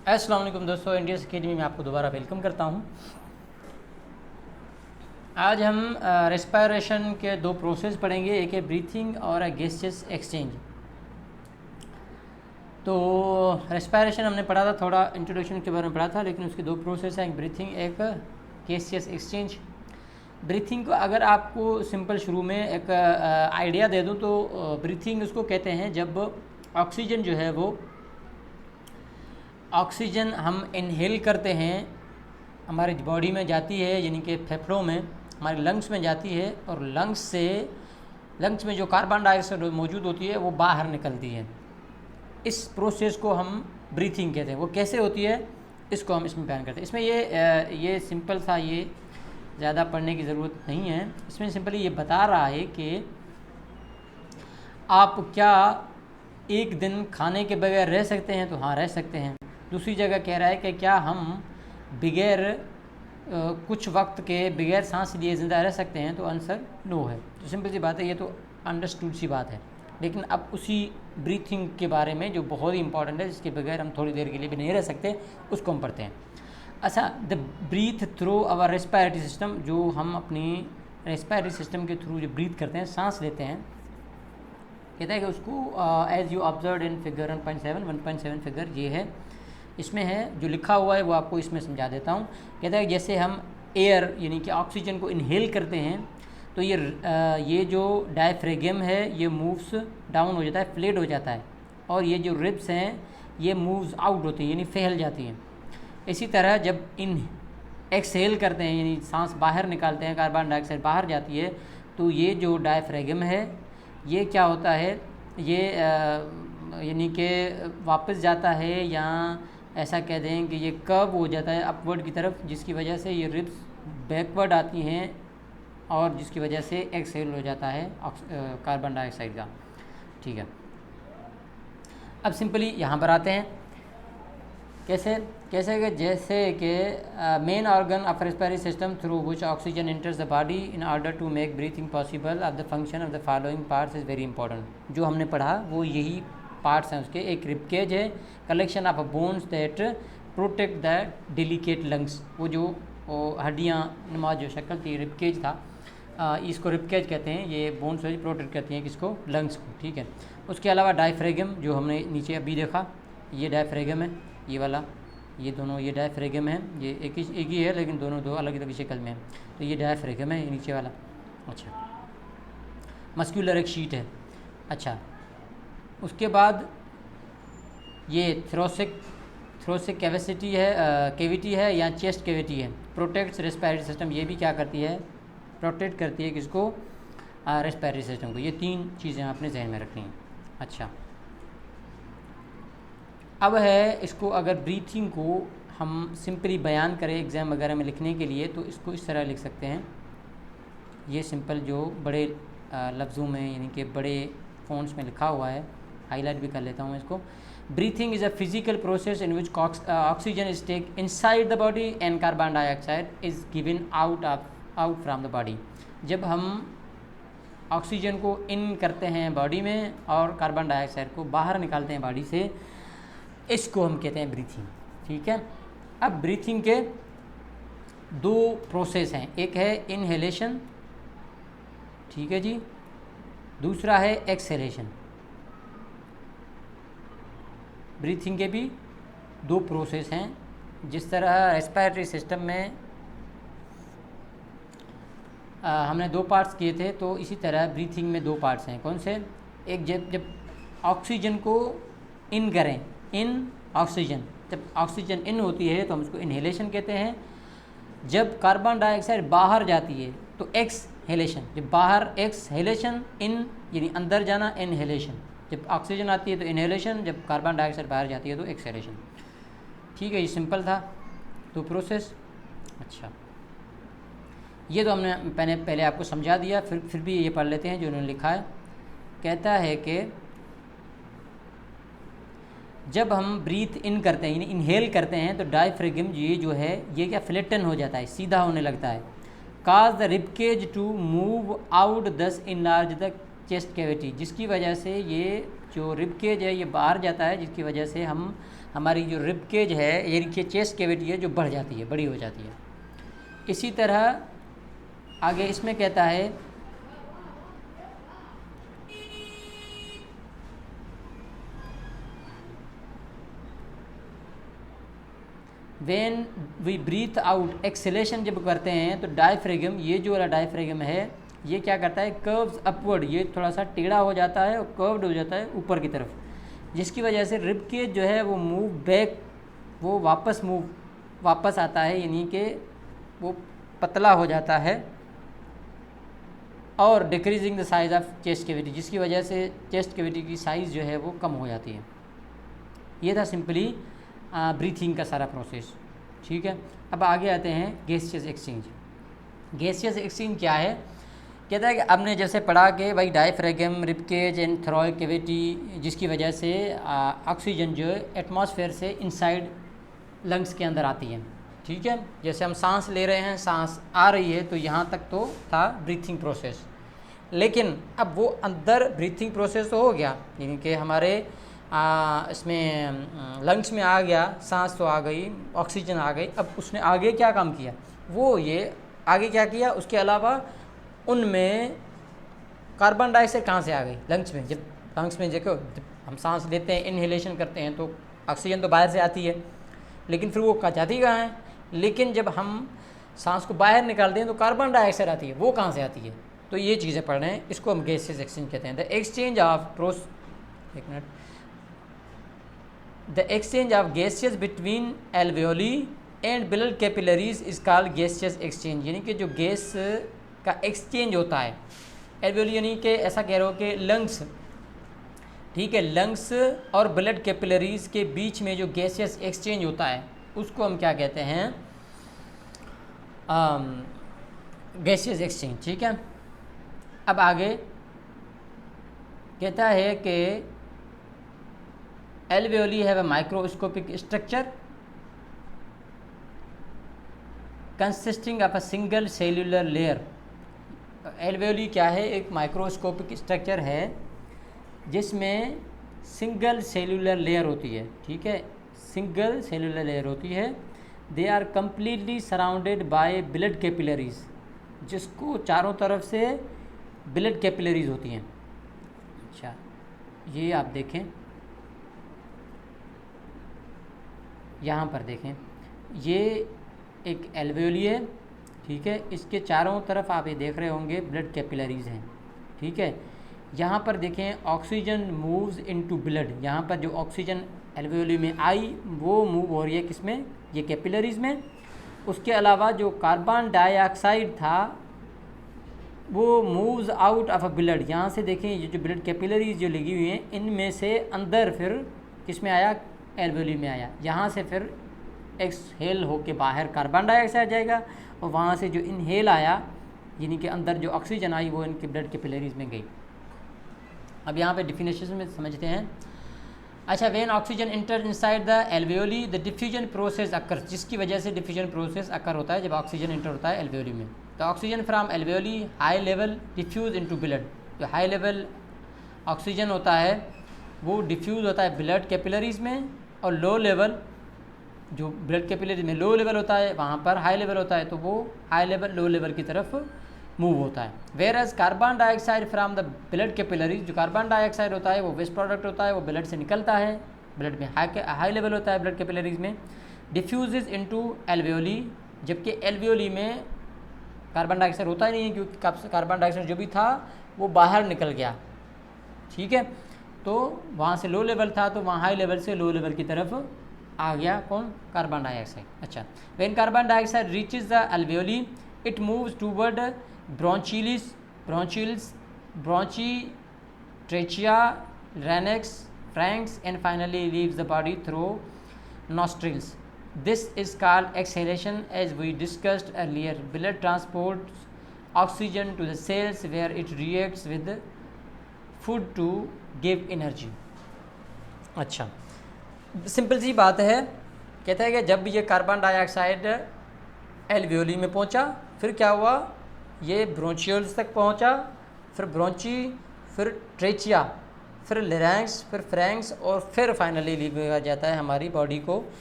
अस्सलाम वालेकुम दोस्तों, इंडियस अकेडमी में आपको दोबारा वेलकम करता हूं। आज हम रेस्पिरेशन के दो प्रोसेस पढ़ेंगे, एक है ब्रीथिंग और है गैसियस एक्सचेंज। तो रेस्पिरेशन हमने पढ़ा था, थोड़ा इंट्रोडक्शन के बारे में पढ़ा था, लेकिन उसके दो प्रोसेस हैं, एक ब्रीथिंग एक गैसियस एक्सचेंज। ब्रीथिंग को अगर आपको सिंपल शुरू में एक आइडिया दे दूं तो ब्रीथिंग उसको कहते हैं जब ऑक्सीजन जो है वो ऑक्सीजन हम इनहेल करते हैं, हमारी बॉडी में जाती है, यानी कि फेफड़ों में, हमारे लंग्स में जाती है, और लंग्स में जो कार्बन डाइऑक्साइड मौजूद होती है वो बाहर निकलती है। इस प्रोसेस को हम ब्रीथिंग कहते हैं। वो कैसे होती है इसको हम इसमें बयान करते हैं। इसमें ये सिंपल सा, ये ज़्यादा पढ़ने की ज़रूरत नहीं है। इसमें सिंपली ये बता रहा है कि आप क्या एक दिन खाने के बगैर रह सकते हैं, तो हाँ रह सकते हैं। दूसरी जगह कह रहा है कि क्या हम बगैर कुछ वक्त के बगैर सांस लिए ज़िंदा रह सकते हैं, तो आंसर नो है। तो सिंपल सी बात है, ये तो अंडरस्टूड सी बात है। लेकिन अब उसी ब्रीथिंग के बारे में जो बहुत ही इंपॉर्टेंट है, जिसके बगैर हम थोड़ी देर के लिए भी नहीं रह सकते, उसको हम पढ़ते हैं। अच्छा, the breath through our respiratory system, जो हम अपनी रेस्पिरेटरी सिस्टम के थ्रू जो ब्रीथ करते हैं, सांस लेते हैं, कहता है कि उसको as you observe in figure 1.7 figure ये है, इसमें है जो लिखा हुआ है वो आपको इसमें समझा देता हूँ। कहता है जैसे हम एयर यानी कि ऑक्सीजन को इनहेल करते हैं, तो ये जो डायफ्रेगम है ये मूव्स डाउन हो जाता है, फ्लेट हो जाता है, और ये जो रिब्स हैं ये मूव्स आउट होती हैं, यानी फैल जाती हैं। इसी तरह जब एक्सहेल करते हैं, यानी सांस बाहर निकालते हैं, कार्बन डाइऑक्साइड बाहर जाती है, तो ये जो डायफ्रेगम है ये क्या होता है, ये यानी कि वापस जाता है, या ऐसा कह दें कि ये कर्व हो जाता है अपवर्ड की तरफ, जिसकी वजह से ये रिब्स बैकवर्ड आती हैं, और जिसकी वजह से एक्सहेल हो जाता है कार्बन डाइऑक्साइड का। ठीक है, अब सिंपली यहाँ पर आते हैं। कैसे कि जैसे कि main organ of respiratory system through which oxygen enters the body in order to make breathing possible of the function of the following parts is very important. जो हमने पढ़ा वो यही पार्ट्स हैं उसके। एक रिबकेज है, collection of bones that protect the delicate lungs, वो जो हड्डियाँ नुमा जो शक्ल थी, रिबकेज था, इसको रिबकेज कहते हैं। ये बोन्स प्रोटेक्ट करती हैं किसको, लंग्स को। ठीक है, उसके अलावा डायफ्रेगम जो हमने नीचे अभी देखा, ये डायफ्रेगम है, ये वाला, ये दोनों, ये डायफ्रेगम है, ये एक ही है लेकिन दोनों दो अलग अलग शक्ल में है। तो ये डायफ्रेगम है, ये नीचे वाला। अच्छा, मस्कुलर एक शीट है। अच्छा, उसके बाद ये थ्रोसिक कैविटी है या चेस्ट कैविटी है। प्रोटेक्ट्स रेस्पिरेटरी सिस्टम, ये भी क्या करती है, प्रोटेक्ट करती है किसको, रेस्पिरेटरी सिस्टम को। ये तीन चीज़ें आपने जहन में रखनी हैं। अच्छा, अब है इसको, अगर ब्रीथिंग को हम सिंपली बयान करें एग्ज़ाम वगैरह में लिखने के लिए, तो इसको इस तरह लिख सकते हैं। ये सिंपल जो बड़े लफ्ज़ों में, यानी कि बड़े फ़ॉन्ट्स में लिखा हुआ है, हाईलाइट भी कर लेता हूँ इसको। Breathing is a physical process in which oxygen is take inside the body and carbon dioxide is given out from the body. जब हम ऑक्सीजन को इन करते हैं बॉडी में और कार्बन डाइऑक्साइड को बाहर निकालते हैं बॉडी से, इसको हम कहते हैं ब्रीथिंग। ठीक है, अब ब्रीथिंग के दो प्रोसेस हैं, एक है इनहेलेशन, ठीक है जी, दूसरा है एक्सहेलेशन। ब्रीथिंग के भी दो प्रोसेस हैं। जिस तरह रेस्पिरेटरी सिस्टम में हमने दो पार्ट्स किए थे, तो इसी तरह ब्रीथिंग में दो पार्ट्स हैं। कौन से, एक जब ऑक्सीजन को इन करें, इन ऑक्सीजन, जब ऑक्सीजन इन होती है तो हम उसको इनहेलेशन कहते हैं। जब कार्बन डाइऑक्साइड बाहर जाती है तो एक्सहेलेशन। जब बाहर एक्सहेलेशन, इन यानी अंदर जाना, इनहेलेशन। जब ऑक्सीजन आती है तो इनहेलेशन, जब कार्बन डाइऑक्साइड बाहर जाती है तो एक्सहेलेशन। ठीक है, ये सिंपल था तो प्रोसेस। अच्छा, ये तो हमने पहले आपको समझा दिया, फिर भी ये पढ़ लेते हैं जो उन्होंने लिखा है। कहता है कि जब हम ब्रीथ इन करते हैं, यानी इनहेल करते हैं, तो डायफ्रेगम ये जो है ये क्या फ्लैटन हो जाता है, सीधा होने लगता है। Cause the ribcage to move out thus enlarge the chest cavity, जिसकी वजह से ये जो रिबकेज है ये बाहर जाता है, जिसकी वजह से हमारी जो रिब केज है यानी कि चेस्ट कैविटी है जो बढ़ जाती है, बड़ी हो जाती है। इसी तरह आगे इसमें कहता है when we breathe out, exhalation जब करते हैं तो डायफ्रेगम, ये जो वाला डायफ्रेगम है ये क्या करता है, कर्व्स अपवर्ड, ये थोड़ा सा टेढ़ा हो जाता है और कर्व्ड हो जाता है ऊपर की तरफ, जिसकी वजह से रिब केज जो है वो मूव बैक, वो वापस आता है, यानी कि वो पतला हो जाता है, और decreasing the size of chest cavity, जिसकी वजह से चेस्ट कैविटी की साइज़ जो है वो कम हो जाती है। ये था सिंपली ब्रीथिंग का सारा प्रोसेस। ठीक है, अब आगे आते हैं गैसियस एक्सचेंज। गैसियस एक्सचेंज क्या है, कहता है कि आपने जैसे पढ़ा कि भाई diaphragm, rib cage and thoracic cavity, जिसकी वजह से ऑक्सीजन जो है एटमॉस्फेयर से इनसाइड लंग्स के अंदर आती है। ठीक है, जैसे हम सांस ले रहे हैं, सांस आ रही है, तो यहाँ तक तो था ब्रीथिंग प्रोसेस, लेकिन अब वो अंदर ब्रीथिंग प्रोसेस तो हो गया, यानी कि हमारे इसमें लंग्स में आ गया, सांस तो आ गई, ऑक्सीजन आ गई। अब उसने आगे क्या काम किया, वो ये आगे क्या किया, उसके अलावा उनमें कार्बन डाइऑक्साइड कहाँ से आ गई, लंग्स में। जब लंग्स में देखो हम सांस लेते हैं, इनहेलेशन करते हैं, तो ऑक्सीजन तो बाहर से आती है, लेकिन फिर वो जाती कहाँ है, लेकिन जब हम सांस को बाहर निकालते हैं तो कार्बन डाइऑक्साइड आती है, वो कहाँ से आती है। तो ये चीज़ें पढ़ रहे हैं, इसको हम गैसियस एक्सचेंज कहते हैं। The exchange of gases between alveoli and blood capillaries is called gaseous exchange, यानी कि जो गैस का एक्सचेंज होता है एल्वेओली, यानी कि ऐसा कह रहे हो कि लंग्स, ठीक है, लंग्स और ब्लड कैपिलरीज के बीच में जो गैसियस एक्सचेंज होता है उसको हम क्या कहते हैं, गैसियस एक्सचेंज। ठीक है, अब आगे कहता है कि alveoli have a microscopic structure consisting of a single cellular layer। alveoli क्या है, एक माइक्रोस्कोपिक स्ट्रक्चर है जिसमें सिंगल सेलुलर लेयर होती है। ठीक है, सिंगल सेलुलर लेयर होती है। They are completely surrounded by blood capillaries, जिसको चारों तरफ से ब्लड कैपिलरीज होती हैं। अच्छा, ये आप देखें, यहाँ पर देखें, ये एक एल्वेओली है। ठीक है, इसके चारों तरफ आप ये देख रहे होंगे ब्लड कैपिलरीज हैं। ठीक है, यहाँ पर देखें ऑक्सीजन मूव्स इनटू ब्लड, यहाँ पर जो ऑक्सीजन एल्वेओली में आई वो मूव हो रही है किसमें, ये कैपिलरीज में। उसके अलावा जो कार्बन डाइऑक्साइड था वो moves out of a blood, यहाँ से देखें ये जो ब्लड कैपिलरीज जो लगी हुई हैं इनमें से अंदर फिर किसमें आया, एल्वेओली में आया। यहाँ से फिर एक्सहेल होके बाहर कार्बन डाइऑक्साइड जाएगा और वहाँ से जो इनहेल आया यानी कि अंदर जो ऑक्सीजन आई वो इनके ब्लड कैपिलरीज में गई। अब यहाँ पे डिफिनेशन में समझते हैं। अच्छा, when oxygen inter inside the alveoli the diffusion process अकर, जिसकी वजह से डिफ्यूजन प्रोसेस अकर होता है जब ऑक्सीजन इंटर होता है एल्वेओली में। तो oxygen from alveoli high level diffuse into blood, जो हाई लेवल ऑक्सीजन होता है वो डिफ्यूज़ होता है ब्लड कैपिलरीज में, और लो लेवल जो ब्लड कैपिलरीज में लो लेवल होता है वहाँ पर हाई लेवल होता है, तो वो हाई लेवल लो लेवल की तरफ मूव होता है। Whereas carbon dioxide from the blood capillaries, जो कार्बन डाइऑक्साइड होता है वो वेस्ट प्रोडक्ट होता है, वो ब्लड से निकलता है, ब्लड में हाई लेवल होता है ब्लड कैपिलरीज में, डिफ्यूजेज इनटू एल्वेओली, जबकि एल्वेओली में कार्बन डाइऑक्साइड होता ही नहीं है क्योंकि कार्बन डाइऑक्साइड जो भी था वो बाहर निकल गया। ठीक है, तो वहाँ से लो लेवल था तो वहाँ हाई लेवल से लो लेवल की तरफ आ गया कौन, कार्बन डाइऑक्साइड। अच्छा, when carbon dioxide reaches the alveoli it moves toward bronchioles, bronchi, trachea, larynx, pharynx and finally leaves the body through nostrils. This is called exhalation. As we discussed earlier, blood transports oxygen to the cells where it reacts with food to give energy. अच्छा, simple सी बात है, कहता है कि जब ये carbon dioxide alveoli में पहुंचा फिर क्या हुआ, ये ब्रोंचियल्स तक पहुंचा, फिर ब्रोंची, फिर ट्रेचिया, फिर लिरेंक्स, फिर फ्रेंक्स और फिर फाइनली लिया जाता है हमारी बॉडी को